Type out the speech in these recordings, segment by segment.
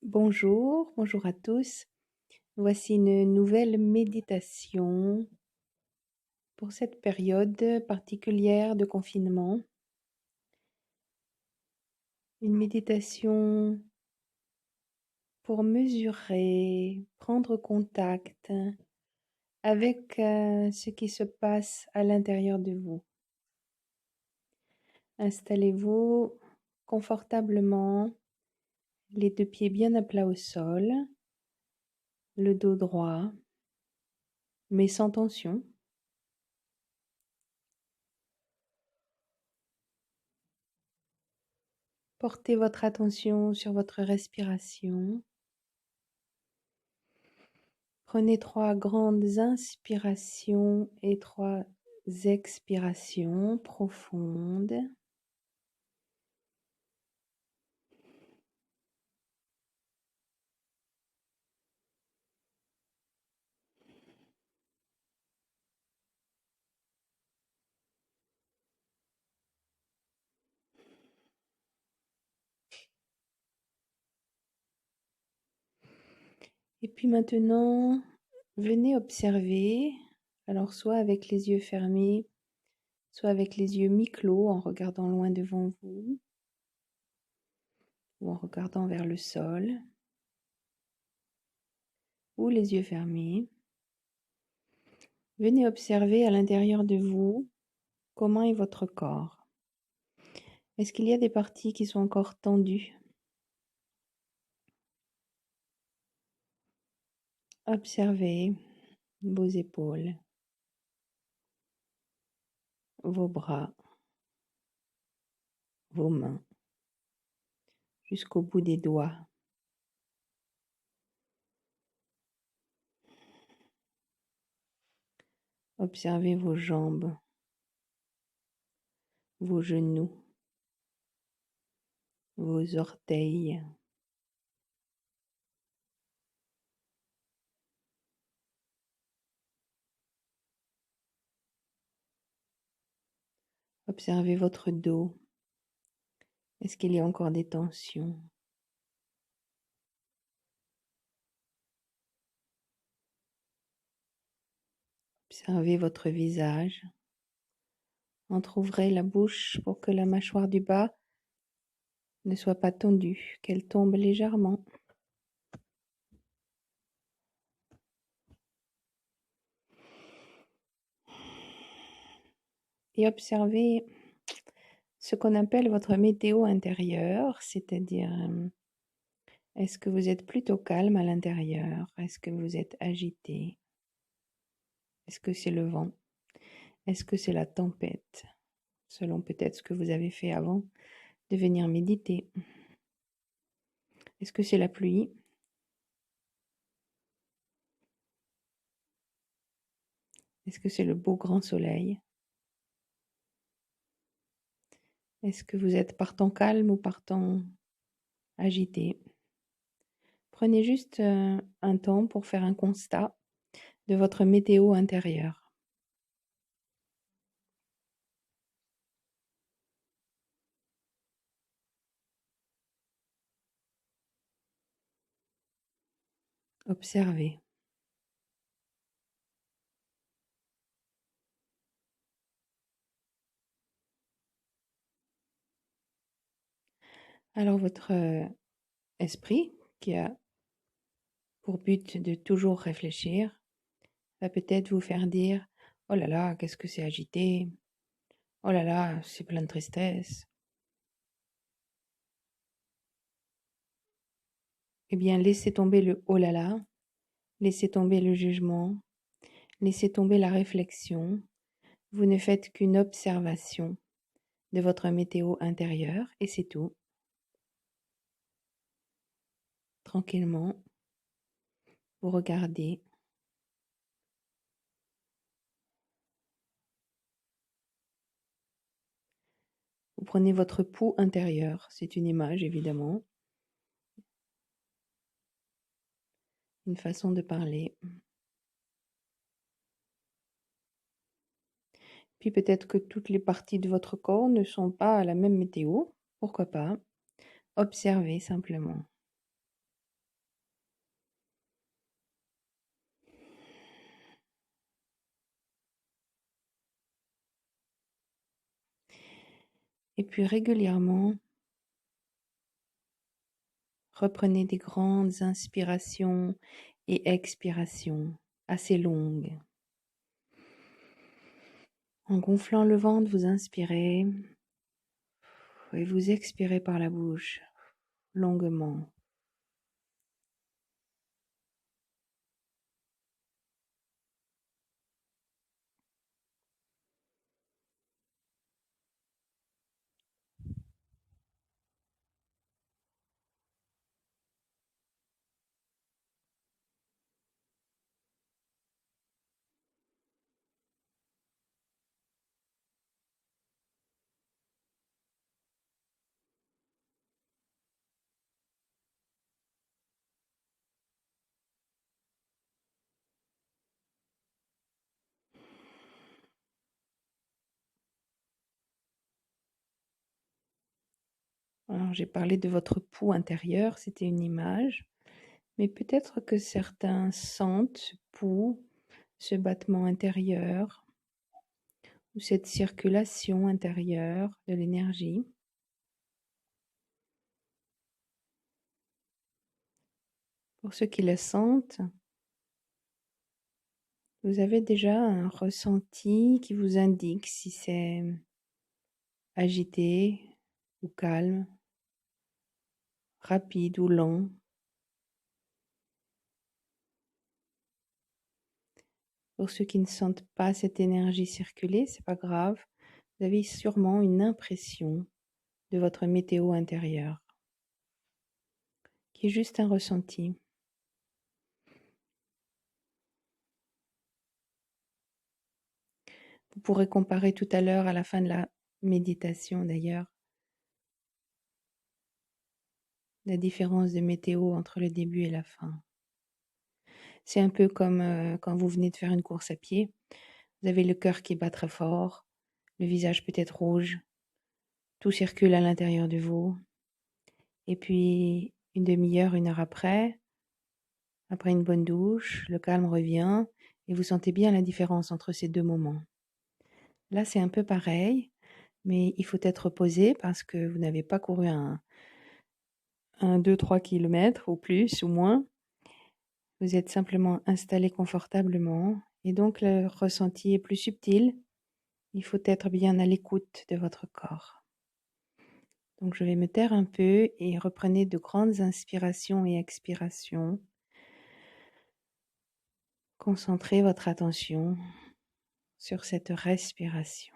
Bonjour, bonjour à tous. Voici une nouvelle méditation pour cette période particulière de confinement. Une méditation pour mesurer, prendre contact avec ce qui se passe à l'intérieur de vous. Installez-vous confortablement, les deux pieds bien à plat au sol, le dos droit, mais sans tension. Portez votre attention sur votre respiration. Prenez 3 grandes inspirations et 3 expirations profondes. Et puis maintenant, venez observer, alors soit avec les yeux fermés, soit avec les yeux mi-clos en regardant loin devant vous ou en regardant vers le sol ou les yeux fermés. Venez observer à l'intérieur de vous comment est votre corps. Est-ce qu'il y a des parties qui sont encore tendues? Observez vos épaules, vos bras, vos mains, jusqu'au bout des doigts. Observez vos jambes, vos genoux, vos orteils. Observez votre dos. Est-ce qu'il y a encore des tensions? Observez votre visage. Entr'ouvrez la bouche pour que la mâchoire du bas ne soit pas tendue, qu'elle tombe légèrement. Et observez ce qu'on appelle votre météo intérieure, c'est-à-dire est-ce que vous êtes plutôt calme à l'intérieur? Est-ce que vous êtes agité? Est-ce que c'est le vent? Est-ce que c'est la tempête? Selon peut-être ce que vous avez fait avant de venir méditer. Est-ce que c'est la pluie? Est-ce que c'est le beau grand soleil? Est-ce que vous êtes par temps calme ou par temps agité? Prenez juste un temps pour faire un constat de votre météo intérieure. Observez. Alors votre esprit, qui a pour but de toujours réfléchir, va peut-être vous faire dire « Oh là là, qu'est-ce que c'est agité? Oh là là, c'est plein de tristesse. » Eh bien, laissez tomber le « oh là là », laissez tomber le jugement, laissez tomber la réflexion. Vous ne faites qu'une observation de votre météo intérieure et c'est tout. Tranquillement, vous regardez. Vous prenez votre pouls intérieur, c'est une image évidemment, une façon de parler. Puis peut-être que toutes les parties de votre corps ne sont pas à la même météo, pourquoi pas. Observez simplement. Et puis régulièrement, reprenez des grandes inspirations et expirations assez longues. En gonflant le ventre, vous inspirez et vous expirez par la bouche longuement. Alors, j'ai parlé de votre pouls intérieur, c'était une image, mais peut-être que certains sentent ce pouls, ce battement intérieur ou cette circulation intérieure de l'énergie. Pour ceux qui le sentent, vous avez déjà un ressenti qui vous indique si c'est agité ou calme, rapide ou lent. Pour ceux qui ne sentent pas cette énergie circuler, c'est pas grave. Vous avez sûrement une impression de votre météo intérieure, qui est juste un ressenti. Vous pourrez comparer tout à l'heure à la fin de la méditation d'ailleurs, la différence de météo entre le début et la fin. C'est un peu comme quand vous venez de faire une course à pied. Vous avez le cœur qui bat très fort, le visage peut-être rouge, tout circule à l'intérieur de vous. Et puis, une demi-heure, une heure après une bonne douche, le calme revient et vous sentez bien la différence entre ces deux moments. Là, c'est un peu pareil, mais il faut être posé parce que vous n'avez pas couru un 2-3 kilomètres ou plus ou moins. Vous êtes simplement installé confortablement et donc le ressenti est plus subtil. Il faut être bien à l'écoute de votre corps. Donc je vais me taire un peu et reprenez de grandes inspirations et expirations. Concentrez votre attention sur cette respiration.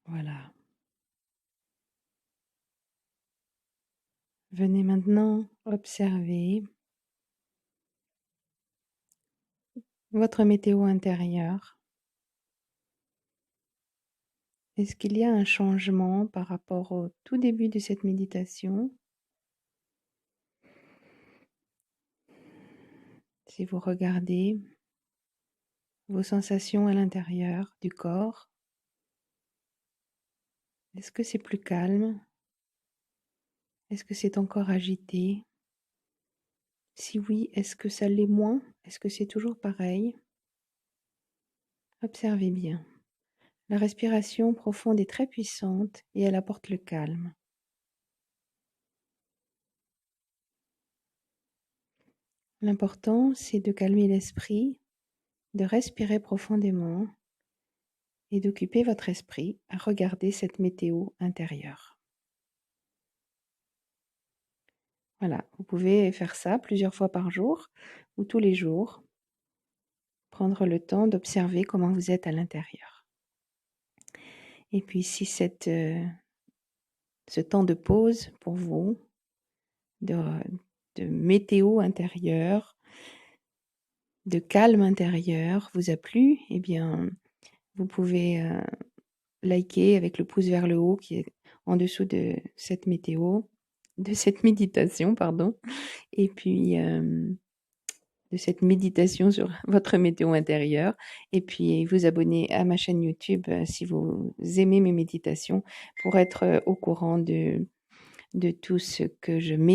Voilà. Venez maintenant observer votre météo intérieure. Est-ce qu'il y a un changement par rapport au tout début de cette méditation? Si vous regardez vos sensations à l'intérieur du corps, est-ce que c'est plus calme? Est-ce que c'est encore agité? Si oui, est-ce que ça l'est moins? Est-ce que c'est toujours pareil? Observez bien. La respiration profonde est très puissante et elle apporte le calme. L'important, c'est de calmer l'esprit, de respirer profondément et d'occuper votre esprit à regarder cette météo intérieure. Voilà, vous pouvez faire ça plusieurs fois par jour ou tous les jours. Prendre le temps d'observer comment vous êtes à l'intérieur. Et puis si ce temps de pause pour vous, de météo intérieure, de calme intérieur vous a plu, eh bien, vous pouvez liker avec le pouce vers le haut qui est en dessous de cette méditation, pardon, et puis de cette méditation sur votre météo intérieure, et puis vous abonner à ma chaîne YouTube si vous aimez mes méditations pour être au courant de tout ce que je mets